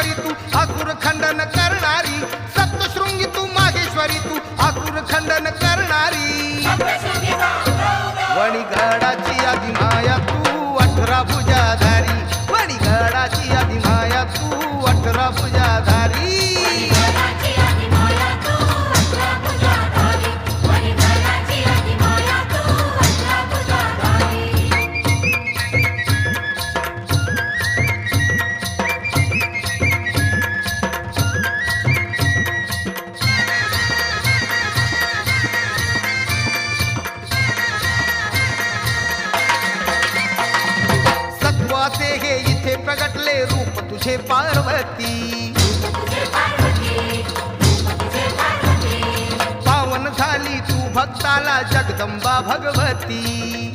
माहेश्वरी तू असुर खंडन करणारी, सप्तशृंगी तू माहेश्वरी तू असुर खंडन करणारी। वणीगडाची अधिमाया तू 18 भुजाधारी, वणीगडाची अधिमाया तू 18 भुजाधारी। सत्वाचे हे इथे प्रगटले रूप तुझे पार्वती, पावन झाली तू भक्ताला जगदंबा भगवती।